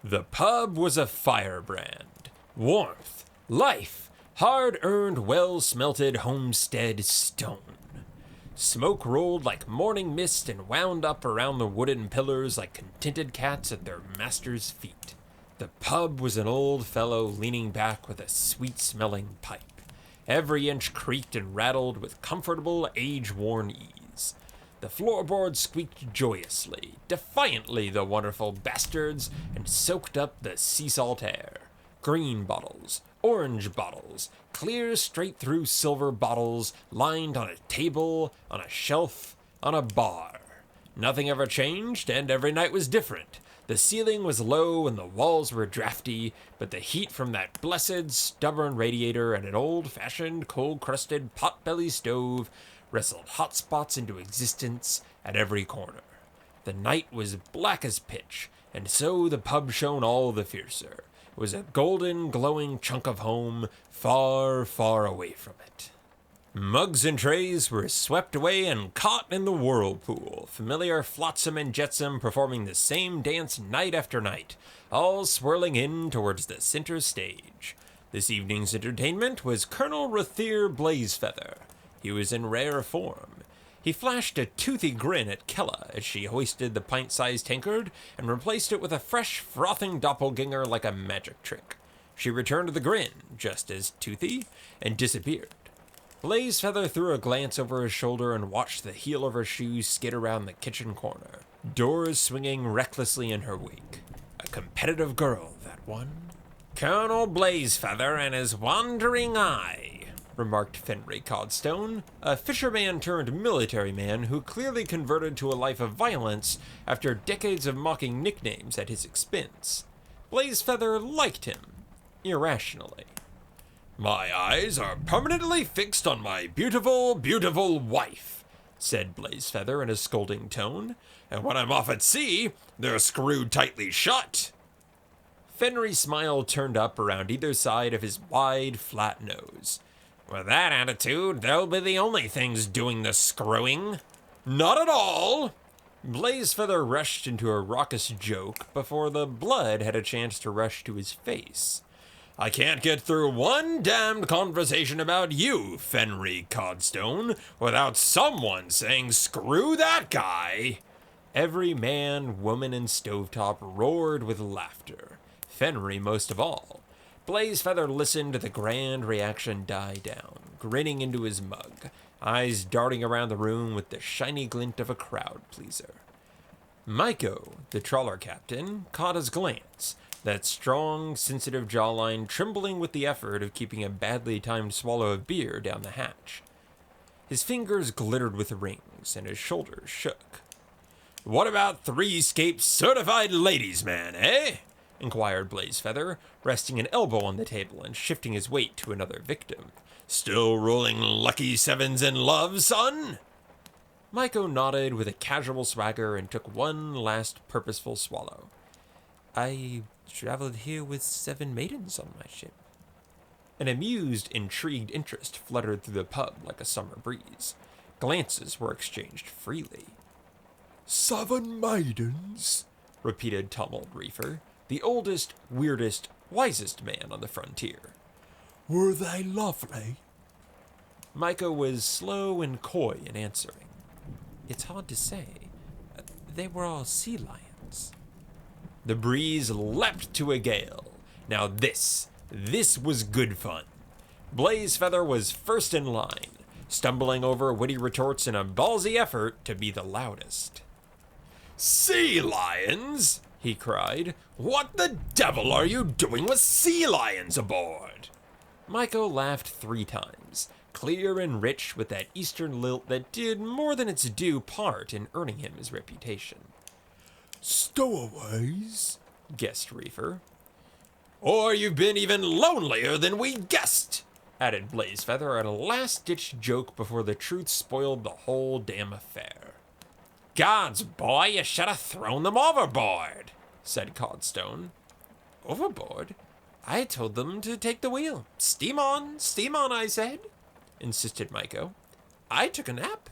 The pub was a firebrand. Warmth, life, hard-earned, well-smelted homestead stone. Smoke rolled like morning mist and wound up around the wooden pillars like contented cats at their master's feet. The pub was an old fellow leaning back with a sweet-smelling pipe. Every inch creaked and rattled with comfortable, age-worn ease. The floorboards squeaked joyously, defiantly, the wonderful bastards, and soaked up the sea salt air. Green bottles, orange bottles, clear straight-through silver bottles lined on a table, on a shelf, on a bar. Nothing ever changed, and every night was different. The ceiling was low and the walls were drafty, but the heat from that blessed, stubborn radiator and an old-fashioned, cold-crusted pot-belly stove wrestled hot spots into existence at every corner. The night was black as pitch, and so the pub shone all the fiercer. It was a golden, glowing chunk of home, far, far away from it. Mugs and trays were swept away and caught in the whirlpool, familiar flotsam and jetsam performing the same dance night after night, all swirling in towards the center stage. This evening's entertainment was Colonel Rathier Blazefeather. He was in rare form. He flashed a toothy grin at Kella as she hoisted the pint-sized tankard and replaced it with a fresh, frothing doppelganger like a magic trick. She returned the grin, just as toothy, and disappeared. Blazefeather threw a glance over his shoulder and watched the heel of her shoes skid around the kitchen corner, doors swinging recklessly in her wake. A competitive girl, that one. Colonel Blazefeather and his wandering eye, remarked Fenry Codstone, a fisherman turned military man who clearly converted to a life of violence after decades of mocking nicknames at his expense. Blazefeather liked him, irrationally. My eyes are permanently fixed on my beautiful, beautiful wife, said Blazefeather in a scolding tone, and when I'm off at sea, they're screwed tightly shut. Fenry's smile turned up around either side of his wide, flat nose. With that attitude, they'll be the only things doing the screwing. Not at all! Blazefeather rushed into a raucous joke before the blood had a chance to rush to his face. I can't get through one damned conversation about you, Fenry Codstone, without someone saying, screw that guy. Every man, woman, and stovetop roared with laughter, Fenry most of all. Blazefeather listened to the grand reaction die down, grinning into his mug, eyes darting around the room with the shiny glint of a crowd pleaser. Maiko, the trawler captain, caught his glance, that strong, sensitive jawline trembling with the effort of keeping a badly timed swallow of beer down the hatch. His fingers glittered with rings, and his shoulders shook. What about 3-scape certified ladies, man, eh? Inquired Blazefeather, resting an elbow on the table and shifting his weight to another victim. Still rolling lucky sevens in love, son? Maiko nodded with a casual swagger and took one last purposeful swallow. I traveled here with 7 maidens on my ship. An amused, intrigued interest fluttered through the pub like a summer breeze. Glances were exchanged freely. 7 maidens? Repeated Tumbled Reefer, the oldest, weirdest, wisest man on the frontier. Were they lovely? Maiko was slow and coy in answering. It's hard to say. They were all sea lions. The breeze leapt to a gale. Now this was good fun. Blazefeather was first in line, stumbling over witty retorts in a ballsy effort to be the loudest. Sea lions? He cried. What the devil are you doing with sea lions aboard? Maiko laughed 3 times, clear and rich with that eastern lilt that did more than its due part in earning him his reputation. Stowaways, guessed Reefer. Or you've been even lonelier than we guessed, added Blazefeather at a last-ditch joke before the truth spoiled the whole damn affair. Gods, boy, you should have thrown them overboard, said Codstone. Overboard? I told them to take the wheel. Steam on, I said, insisted Maiko. I took a nap.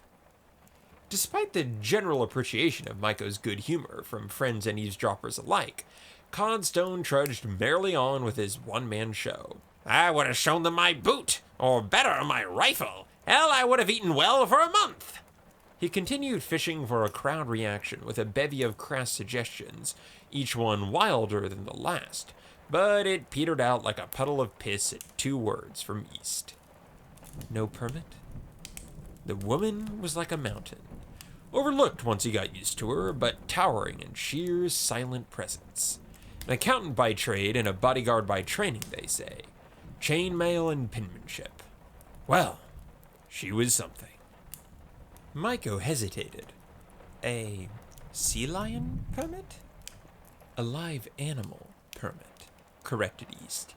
Despite the general appreciation of Maiko's good humor from friends and eavesdroppers alike, Codstone trudged merrily on with his one-man show. I would have shown them my boot, or better, my rifle. Hell, I would have eaten well for a month. He continued fishing for a crowd reaction with a bevy of crass suggestions, each one wilder than the last, but it petered out like a puddle of piss at 2 words from east. No permit? The woman was like a mountain, overlooked once he got used to her, but towering in sheer silent presence. An accountant by trade and a bodyguard by training, they say. Chainmail and penmanship. Well, she was something. Maiko hesitated. A sea lion permit? A live animal permit, corrected East.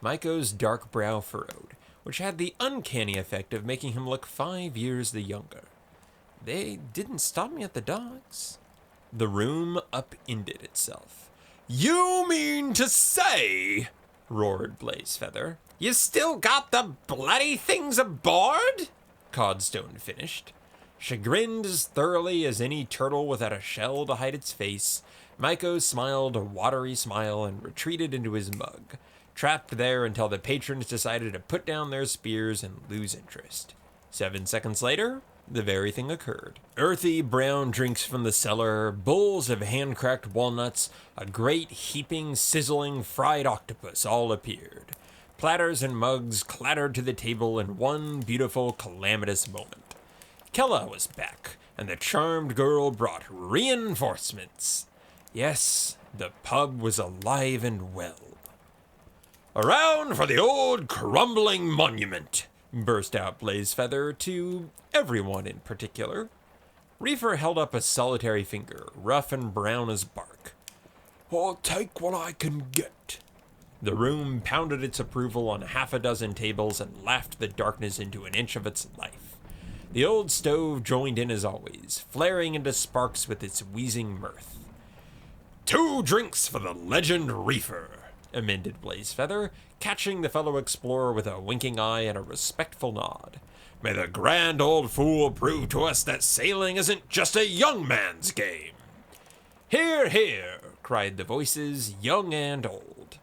Maiko's dark brow furrowed, which had the uncanny effect of making him look 5 years the younger. They didn't stop me at the dogs. The room upended itself. You mean to say, roared Blazefeather, you still got the bloody things aboard? Codstone finished. Chagrined as thoroughly as any turtle without a shell to hide its face, Maiko smiled a watery smile and retreated into his mug, trapped there until the patrons decided to put down their spears and lose interest. 7 seconds later, the very thing occurred. Earthy brown drinks from the cellar, bowls of hand-cracked walnuts, a great heaping, sizzling fried octopus all appeared. Platters and mugs clattered to the table in one beautiful, calamitous moment. Kella was back, and the charmed girl brought reinforcements. Yes, the pub was alive and well. Around for the old crumbling monument, burst out Blazefeather to everyone in particular. Reefer held up a solitary finger, rough and brown as bark. I'll take what I can get. The room pounded its approval on 6 tables and laughed the darkness into an inch of its life. The old stove joined in as always, flaring into sparks with its wheezing mirth. 2 drinks for the legend Reefer, amended Blazefeather, catching the fellow explorer with a winking eye and a respectful nod. May the grand old fool prove to us that sailing isn't just a young man's game. Hear, hear, cried the voices, young and old.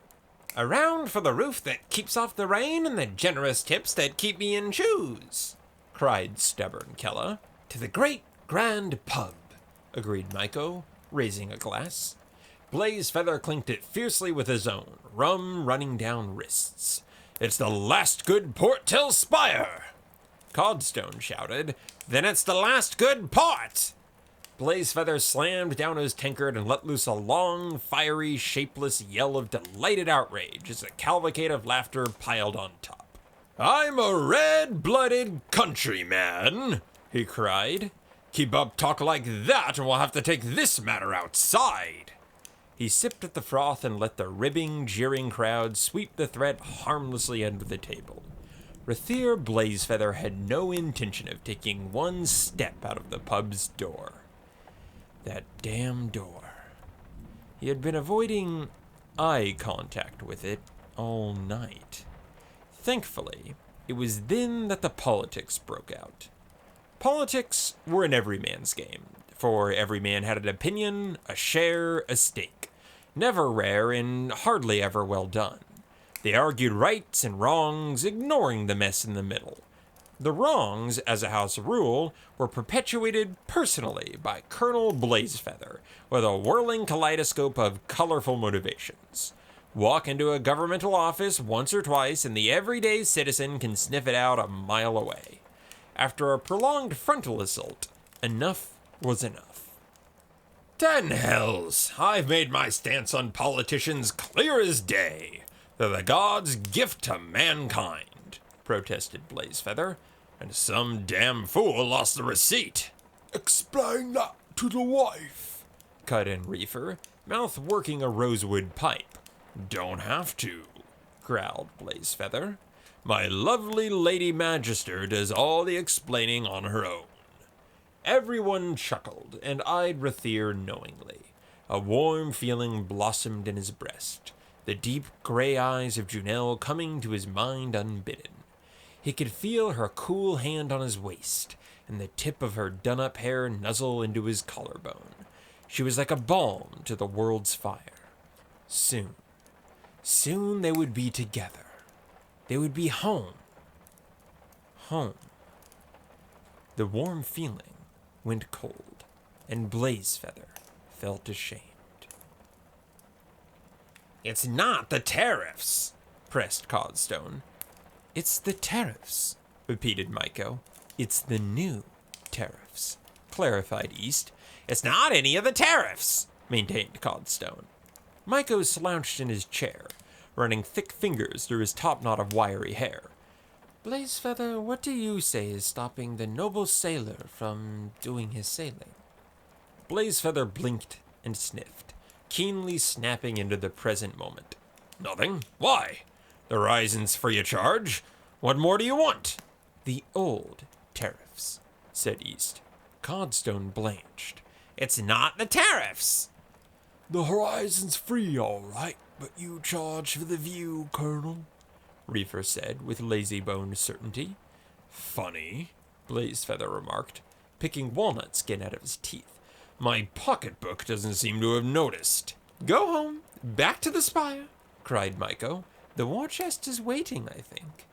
Around for the roof that keeps off the rain and the generous tips that keep me in shoes, cried stubborn Kella. To the great grand pub, agreed Maiko, raising a glass. Blazefeather clinked it fiercely with his own, rum running down wrists. It's the last good port till Spire! Codstone shouted. Then it's the last good port! Blazefeather slammed down his tankard and let loose a long, fiery, shapeless yell of delighted outrage as a cavalcade of laughter piled on top. I'm a red-blooded countryman, he cried. Keep up talk like that and we'll have to take this matter outside. He sipped at the froth and let the ribbing, jeering crowd sweep the threat harmlessly under the table. Rathier Blazefeather had no intention of taking one step out of the pub's door. That damn door. He had been avoiding eye contact with it all night. Thankfully, it was then that the politics broke out. Politics were an everyman's game, for every man had an opinion, a share, a stake. Never rare and hardly ever well done. They argued rights and wrongs, ignoring the mess in the middle. The wrongs, as a house rule, were perpetuated personally by Colonel Blazefeather, with a whirling kaleidoscope of colorful motivations. Walk into a governmental office once or twice, and the everyday citizen can sniff it out a mile away. After a prolonged frontal assault, enough was enough. 10 hells! I've made my stance on politicians clear as day. They're the gods' gift to mankind, protested Blazefeather, and some damn fool lost the receipt. Explain that to the wife, cut in Reefer, mouth working a rosewood pipe. Don't have to, growled Blazefeather. My lovely Lady Magister does all the explaining on her own. Everyone chuckled and eyed Rathier knowingly. A warm feeling blossomed in his breast, the deep gray eyes of Junelle coming to his mind unbidden. He could feel her cool hand on his waist, and the tip of her done-up hair nuzzle into his collarbone. She was like a balm to the world's fire. Soon, soon they would be together. They would be home. Home. The warm feeling went cold, and Blazefeather felt ashamed. "It's not the tariffs," pressed Codstone. "It's the tariffs," repeated Myko. "It's the new tariffs," clarified East. "It's not any of the tariffs," maintained Codstone. Myko slouched in his chair, running thick fingers through his top knot of wiry hair. "Blazefeather, what do you say is stopping the noble sailor from doing his sailing?" Blazefeather blinked and sniffed, keenly snapping into the present moment. "Nothing. Why? The horizon's free of charge. What more do you want?" "The old tariffs," said East. Codstone blanched. "It's not the tariffs." "The horizon's free, all right, but you charge for the view, Colonel," Reefer said with lazy-boned certainty. "Funny," Blazefeather remarked, picking walnut skin out of his teeth. "My pocketbook doesn't seem to have noticed." "Go home, back to the spire," cried Myko. "The war chest is waiting, I think."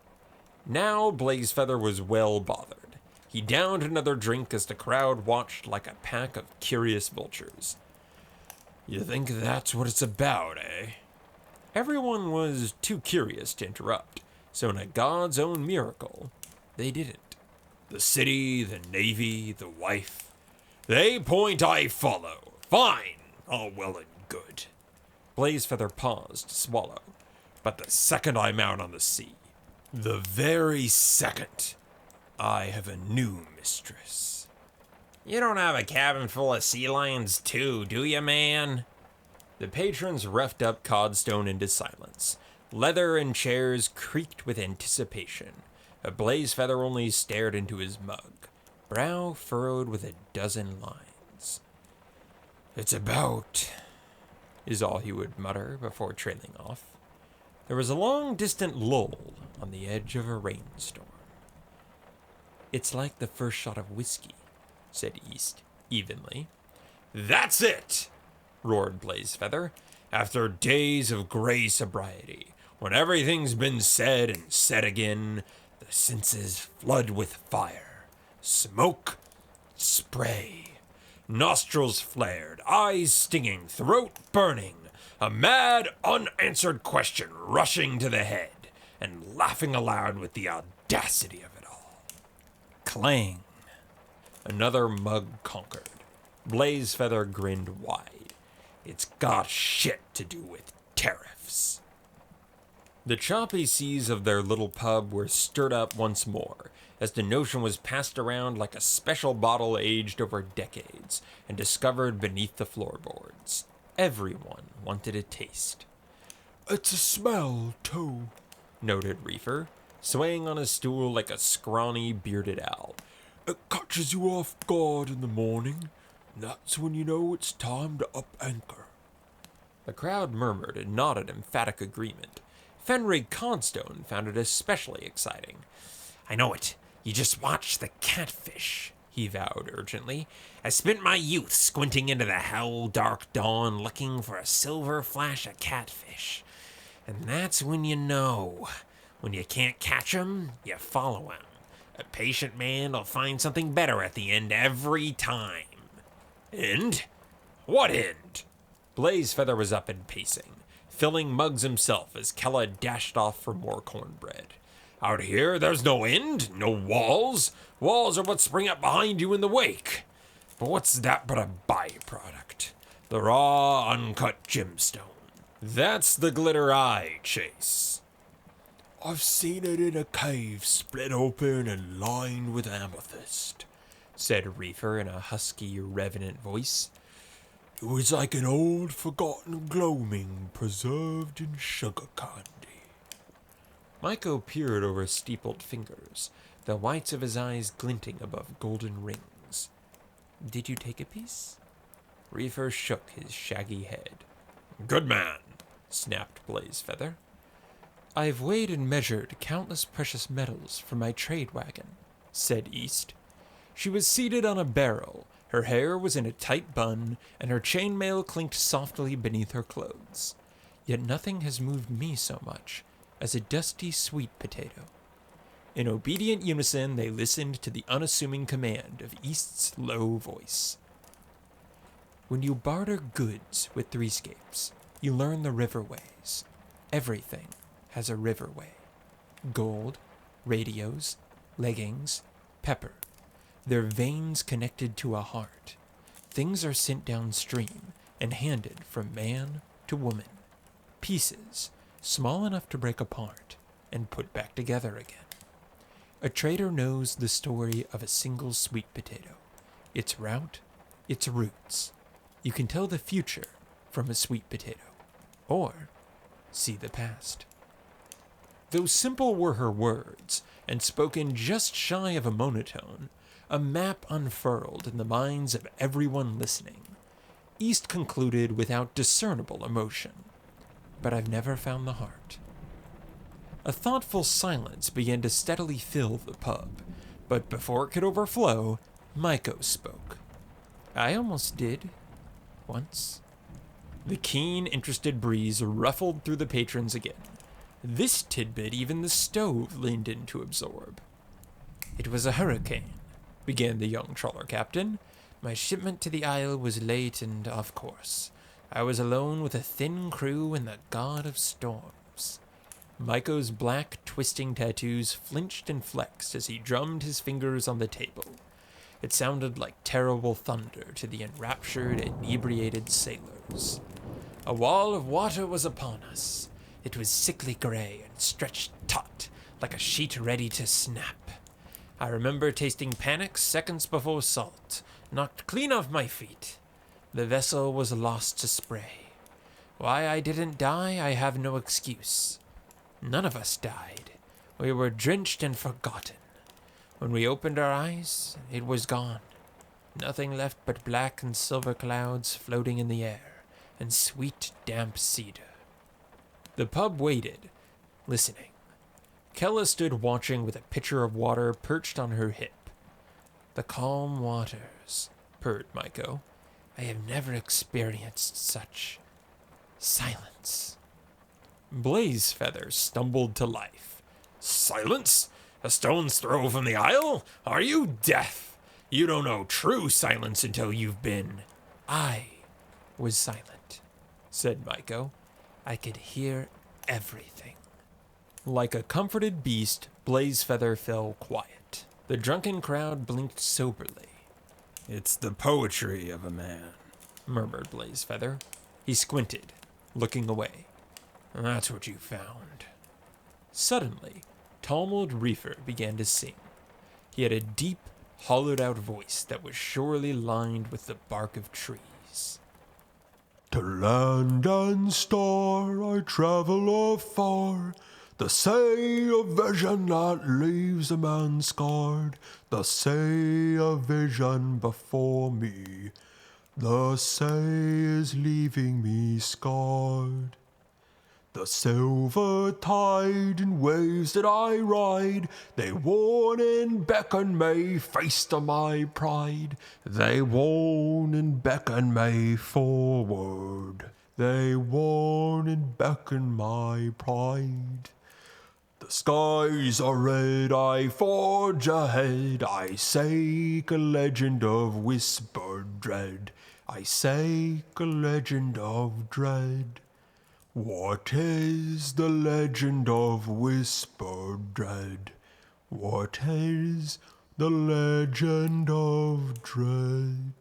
Now Blazefeather was well bothered. He downed another drink as the crowd watched like a pack of curious vultures. "You think that's what it's about, eh?" Everyone was too curious to interrupt, so in a God's own miracle, they didn't. "The city, the navy, the wife. They point, I follow. Fine, all well and good." Blazefeather paused to swallow. "But the second I'm out on the sea, the very second, I have a new mistress." "You don't have a cabin full of sea lions too, do you, man?" The patrons roughed up Codstone into silence. Leather and chairs creaked with anticipation. A Blazefeather only stared into his mug, brow furrowed with a dozen lines. "It's about," is all he would mutter before trailing off. There was a long, distant lull on the edge of a rainstorm. "It's like the first shot of whiskey," said East, evenly. "That's it!" roared Blazefeather. "After days of gray sobriety, when everything's been said and said again, the senses flood with fire, smoke, spray, nostrils flared, eyes stinging, throat burning, a mad, unanswered question rushing to the head, and laughing aloud with the audacity of it all." Clang! Another mug conquered. Blazefeather grinned wide. "It's got shit to do with tariffs." The choppy seas of their little pub were stirred up once more, as the notion was passed around like a special bottle aged over decades and discovered beneath the floorboards. Everyone wanted a taste. "It's a smell, too," noted Reefer, swaying on his stool like a scrawny, bearded owl. "It catches you off guard in the morning. That's when you know it's time to up anchor." The crowd murmured and nodded emphatic agreement. Fenrig Codstone found it especially exciting. "I know it. You just watch the catfish," he vowed urgently. "I spent my youth squinting into the hell-dark dawn looking for a silver flash of catfish. And that's when you know. When you can't catch 'em, you follow 'em. A patient man will find something better at the end every time." "End? What end?" Blazefeather was up and pacing, filling mugs himself as Kella dashed off for more cornbread. "Out here, there's no end, no walls. Walls are what spring up behind you in the wake. But what's that but a byproduct? The raw, uncut gemstone. That's the glitter I chase." "I've seen it in a cave split open and lined with amethyst," said Reefer in a husky, revenant voice. "It was like an old forgotten gloaming preserved in sugar candy." Myko peered over steepled fingers, the whites of his eyes glinting above golden rings. "Did you take a piece?" Reefer shook his shaggy head. "Good man," snapped Blazefeather. "I've weighed and measured countless precious metals for my trade wagon," said East. She was seated on a barrel, her hair was in a tight bun, and her chainmail clinked softly beneath her clothes. Yet nothing has moved me so much as a dusty sweet potato. In obedient unison, they listened to the unassuming command of East's low voice. When you barter goods with threescapes, you learn the riverways. Everything has a riverway. Gold, radios, leggings, pepper. Their veins connected to a heart. Things are sent downstream and handed from man to woman. Pieces, small enough to break apart and put back together again. A trader knows the story of a single sweet potato, its route, its roots. You can tell the future from a sweet potato, or see the past. Though simple were her words, and spoken just shy of a monotone, a map unfurled in the minds of everyone listening. East concluded without discernible emotion, but I've never found the heart. A thoughtful silence began to steadily fill the pub, but before it could overflow, Maiko spoke. I almost did, once. The keen, interested breeze ruffled through the patrons again. This tidbit even the stove leaned in to absorb. It was a hurricane, began the young trawler captain. My shipment to the isle was late and off course. I was alone with a thin crew and the god of storms. Maiko's black, twisting tattoos flinched and flexed as he drummed his fingers on the table. It sounded like terrible thunder to the enraptured, inebriated sailors. A wall of water was upon us. It was sickly gray and stretched taut, like a sheet ready to snap. I remember tasting panic seconds before salt, knocked clean off my feet. The vessel was lost to spray. Why I didn't die, I have no excuse. None of us died. We were drenched and forgotten. When we opened our eyes, it was gone. Nothing left but black and silver clouds floating in the air, and sweet, damp cedar. The pub waited, listening. Kella stood watching with a pitcher of water perched on her hip. The calm waters, purred Maiko. I have never experienced such silence. Blazefeather stumbled to life. Silence? A stone's throw from the isle? Are you deaf? You don't know true silence until you've been. I was silent, said Maiko. I could hear everything. Like a comforted beast, Blazefeather fell quiet. The drunken crowd blinked soberly. It's the poetry of a man, murmured Blazefeather. He squinted, looking away. That's what you found. Suddenly, Talmud Reefer began to sing. He had a deep, hollowed-out voice that was surely lined with the bark of trees. To land and star I travel afar, the say of vision that leaves a man scarred, the say of vision before me, the say is leaving me scarred. The silver tide and waves that I ride, they warn and beckon me face to my pride. They warn and beckon me forward. They warn and beckon my pride. The skies are red, I forge ahead. I seek a legend of whispered dread. I seek a legend of dread. What is the legend of whispered dread? What is the legend of dread?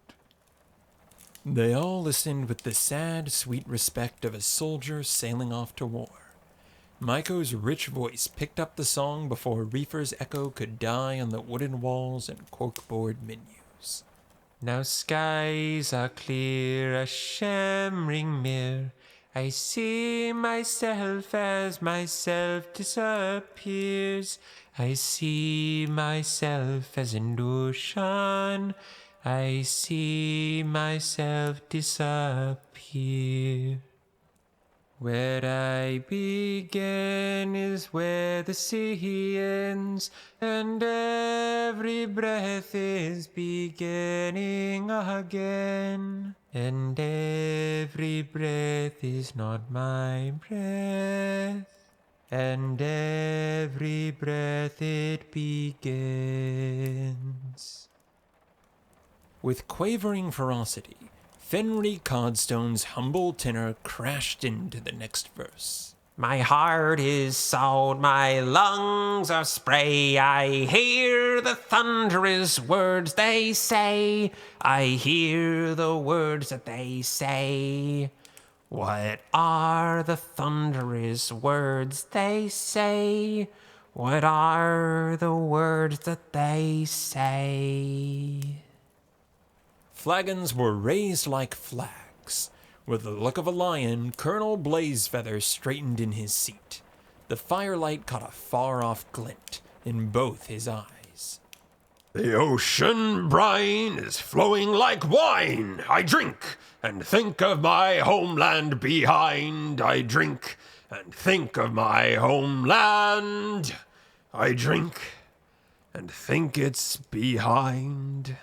They all listened with the sad, sweet respect of a soldier sailing off to war. Maiko's rich voice picked up the song before Reefer's echo could die on the wooden walls and corkboard menus. Now skies are clear, a shimmering mirror. I see myself as myself disappears. I see myself as an ocean. I see myself disappear. Where I begin is where the sea ends, and every breath is beginning again. And every breath is not my breath, and every breath it begins. With quavering ferocity, Fenry Codstone's humble tenor crashed into the next verse. My heart is salt, my lungs are spray. I hear the thunderous words they say. I hear the words that they say. What are the thunderous words they say? What are the words that they say? Flagons were raised like flags. With the look of a lion, Colonel Blazefeather straightened in his seat. The firelight caught a far-off glint in both his eyes. The ocean brine is flowing like wine. I drink and think of my homeland behind. I drink and think of my homeland. I drink and think it's behind.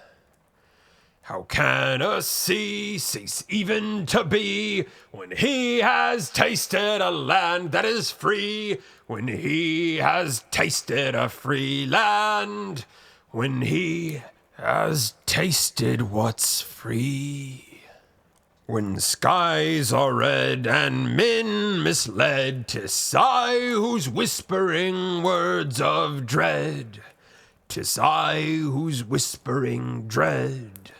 How can a sea cease even to be when he has tasted a land that is free? When he has tasted a free land? When he has tasted what's free? When skies are red and men misled, 'tis I who's whispering words of dread. 'Tis I who's whispering dread.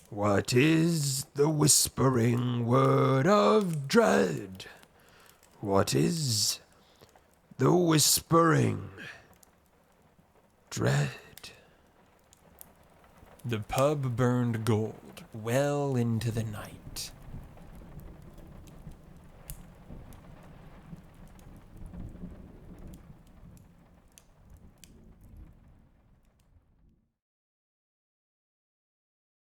What is the whispering word of dread? What is the whispering dread? The pub burned gold well into the night.